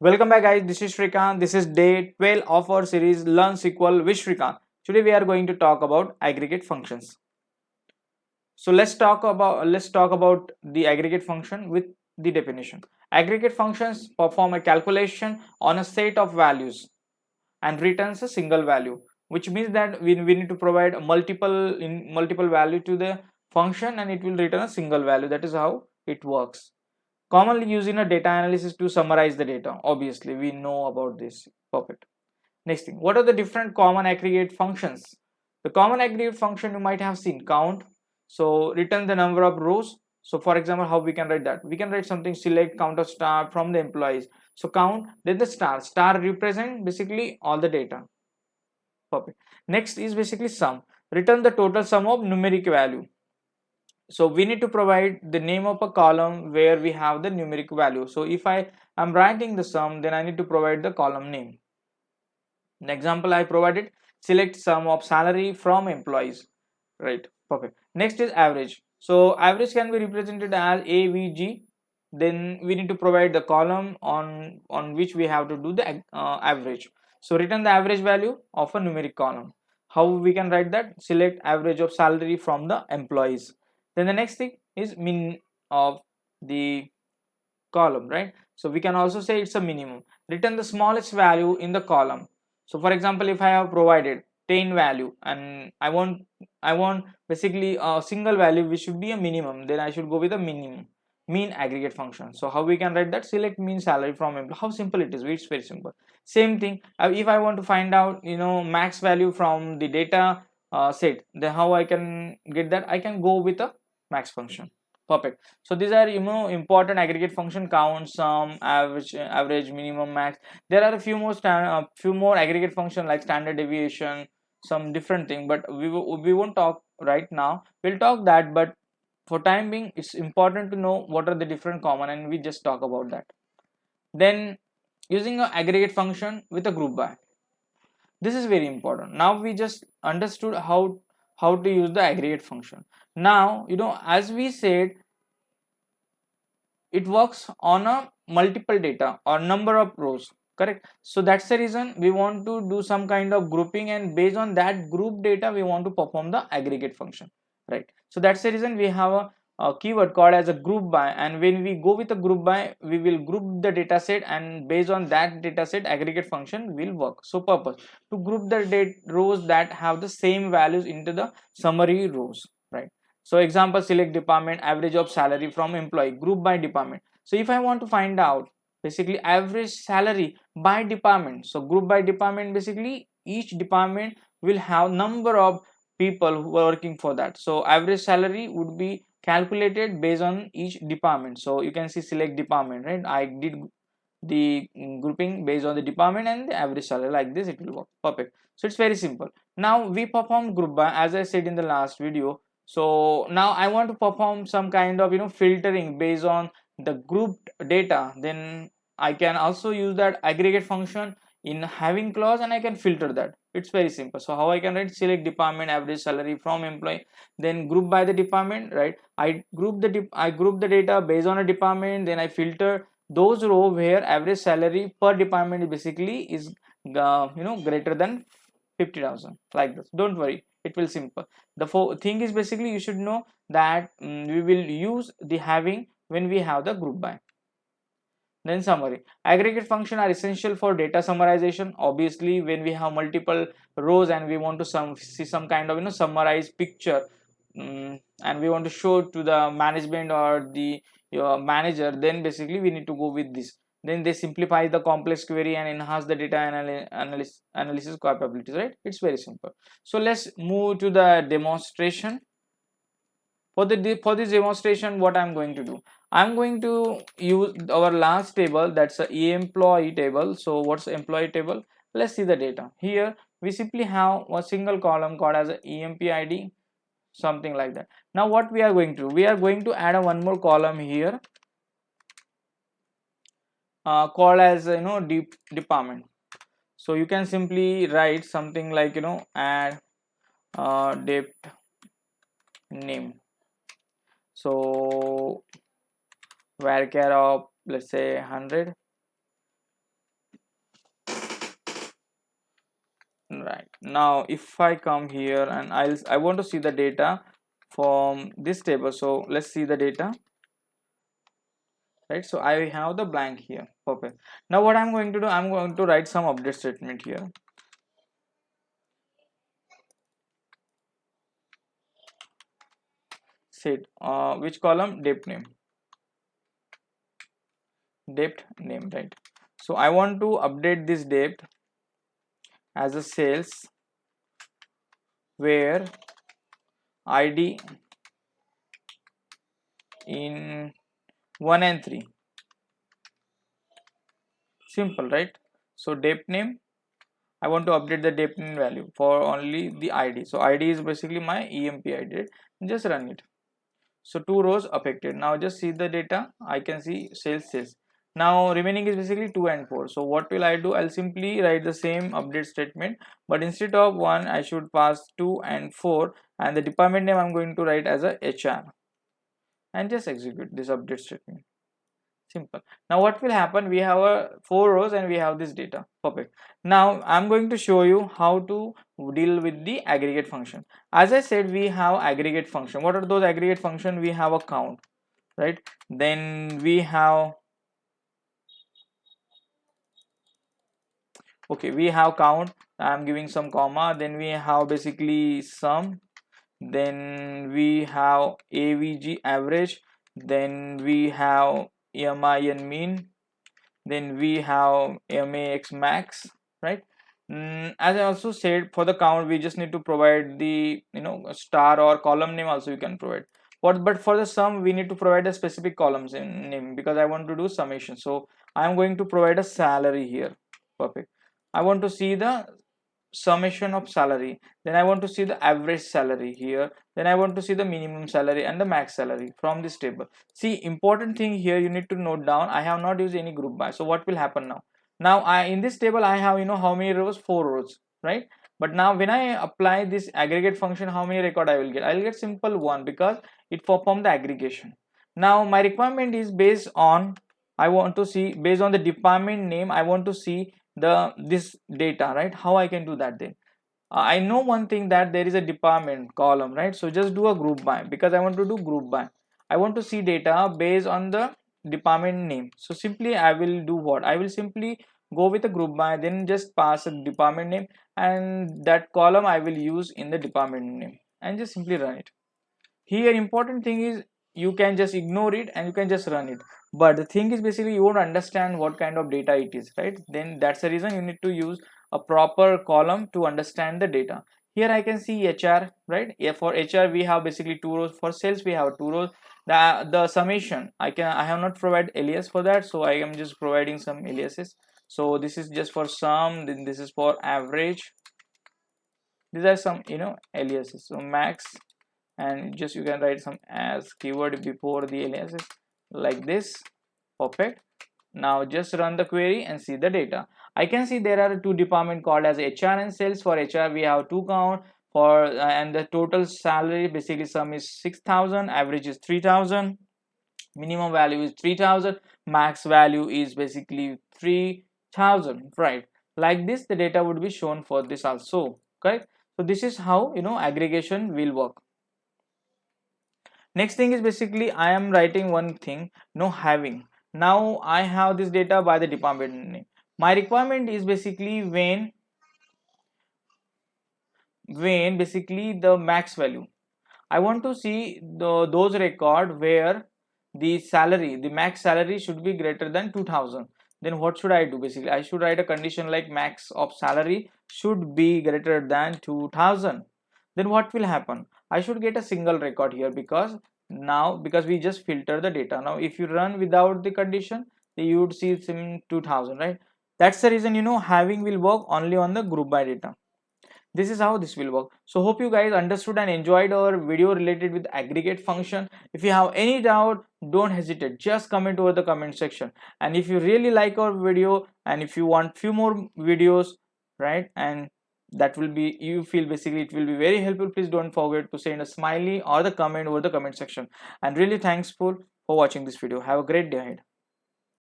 Welcome back guys, this is Shrikant. This is day 12 of our series Learn SQL with Shrikant. Today we are going to talk about aggregate functions. So let's talk about the aggregate function with the definition. Aggregate functions perform a calculation on a set of values and returns a single value, which means that we need to provide multiple value to the function and it will return a single value. That is how it works. Commonly used in a data analysis to summarize the data. Obviously, we know about this. Perfect. Next thing, what are the different common aggregate functions? The common aggregate function you might have seen count. So return the number of rows. So for example, how we can write that? We can write something select count of star from the employees. So count, then the star. Star represent basically all the data. Perfect. Next is basically sum. Return the total sum of numeric value. So we need to provide the name of a column where we have the numeric value. So if I am writing the sum, then I need to provide the column name. An example I provided, select sum of salary from employees, right? Perfect. Next is average. So average can be represented as avg. Then we need to provide the column on which we have to do the average. So return the average value of a numeric column. How we can write that? Select average of salary from the employees. Then the next thing is min of the column, right? So we can also say it's a minimum. Return the smallest value in the column. So for example, if I have provided 10 value and I want basically a single value which should be a minimum, then I should go with a minimum mean aggregate function. So how we can write that? Select mean salary from employee. How simple it is? It's very simple. Same thing, if I want to find out max value from the data set, then how I can get that? I can go with a max function. Perfect. So these are important aggregate function: count, sum, average, minimum, max. There are a few more aggregate function like standard deviation, some different thing, but we won't talk right now. We'll talk that, but for time being, it's important to know what are the different common, and we just talk about that. Then using an aggregate function with a group by. This is very important. Now we just understood how to use the aggregate function. Now as we said, it works on a multiple data or number of rows, correct? So that's the reason we want to do some kind of grouping, and based on that group data we want to perform the aggregate function, right? So that's the reason we have a keyword called as a group by, and when we go with a group by, we will group the data set, and based on that data set aggregate function will work. So purpose to group the rows that have the same values into the summary rows, right? So example, select department, average of salary from employee, group by department. So if I want to find out basically average salary by department, so group by department, basically each department will have number of people who are working for that. So average salary would be calculated based on each department. So you can see select department, right? I did the grouping based on the department and the average salary. Like this it will work. Perfect. So it's very simple. Now we perform group by, as I said in the last video. So now I want to perform some kind of filtering based on the grouped data. Then I can also use that aggregate function in having clause, and I can filter that. It's very simple. So how I can write? Select department, average salary from employee, then group by the department, right? I group the data based on a department, then I filter those row where average salary per department basically is greater than 50,000, like this. Don't worry, it will simple. The thing is basically you should know that we will use the having when we have the group by. Then summary. Aggregate function are essential for data summarization. Obviously, when we have multiple rows and we want to see some kind of summarized picture, and we want to show to the management or the your manager, then basically we need to go with this. Then they simplify the complex query and enhance the data analysis capabilities, right? It's very simple. So let's move to the demonstration. For this demonstration, what I'm going to do, I'm going to use our last table, that's a employee table. So what's employee table? Let's see the data. Here we simply have a single column called as a empid, something like that. Now what we are going to do, we are going to add a one more column here, called as department. So you can simply write something like add dep name. So varchar of, let's say, 100, Right, now if I come here and I want to see the data from this table, so let's see the data. Right, so I have the blank here. Perfect. Now what I'm going to do, I'm going to write some update statement here. Set which column? Depth name. Depth name, right? So I want to update this depth as a sales where id in 1 and 3. Simple, right? So depth name, I want to update the depth name value for only the id. So id is basically my emp id, right? Just run it. So 2 rows affected. Now just see the data. I can see sales. Now remaining is basically 2 and 4. So what will I do? I'll simply write the same update statement, but instead of 1 I should pass 2 and 4, and the department name I'm going to write as a HR, and just execute this update statement. Simple. Now what will happen? We have a 4 rows and we have this data. Perfect. Now I'm going to show you how to deal with the aggregate function. As I said, we have aggregate function. What are those aggregate function? We have a count, right? Then we have, okay, we have count. I'm giving some comma. Then we have basically sum. Then we have avg average. Then we have min mean. Then we have max max, right? As I also said, for the count we just need to provide the star or column name also you can provide. But for the sum we need to provide a specific columns in name because I want to do summation. So I am going to provide a salary here. Perfect. I want to see the summation of salary, then I want to see the average salary here, then I want to see the minimum salary and the max salary from this table. See, important thing here you need to note down, I have not used any group by. So what will happen now? Now I in this table I have how many rows? 4 rows, right? But now when I apply this aggregate function, how many record I will get? I will get simple one because it perform the aggregation. Now my requirement is based on, I want to see based on the department name, I want to see this data, right? How I can do that then? I know one thing, that there is a department column, right? So just do a group by, because I want to do group by. I want to see data based on the department name. So simply I will do what? I will simply go with a group by, then just pass a department name, and that column I will use in the department name, and just simply run it. Here important thing is you can just ignore it and you can just run it, but the thing is basically you won't understand what kind of data it is, right? Then that's the reason you need to use a proper column to understand the data. Here I can see HR, right? Yeah, for HR we have basically 2 rows, for sales we have 2 rows. The summation, I have not provided alias for that, so I am just providing some aliases. So this is just for sum, then this is for average. These are some aliases. So max, and just you can write some as keyword before the aliases like this. Perfect. Now just run the query and see the data. I can see there are 2 departments called as HR and sales. For HR we have 2 count for and the total salary basically sum is 6,000, average is 3,000, minimum value is 3,000, max value is basically 3,000, right? Like this the data would be shown for this also, correct? So this is how aggregation will work. Next thing is basically I am writing one thing, no having. Now I have this data by the department name. My requirement is basically when basically the max value. I want to see those record where the max salary should be greater than 2,000. Then what should I do? Basically I should write a condition like max of salary should be greater than 2,000. Then what will happen? I should get a single record here, because we just filter the data. Now if you run without the condition, you would see some 2,000, right? That's the reason having will work only on the group by data. This is how this will work. So hope you guys understood and enjoyed our video related with aggregate function. If you have any doubt, don't hesitate, just comment over the comment section. And if you really like our video and if you want few more videos, right, and that will be, you feel basically it will be very helpful, please don't forget to send a smiley or the comment over the comment section. And really thankful for watching this video. Have a great day ahead.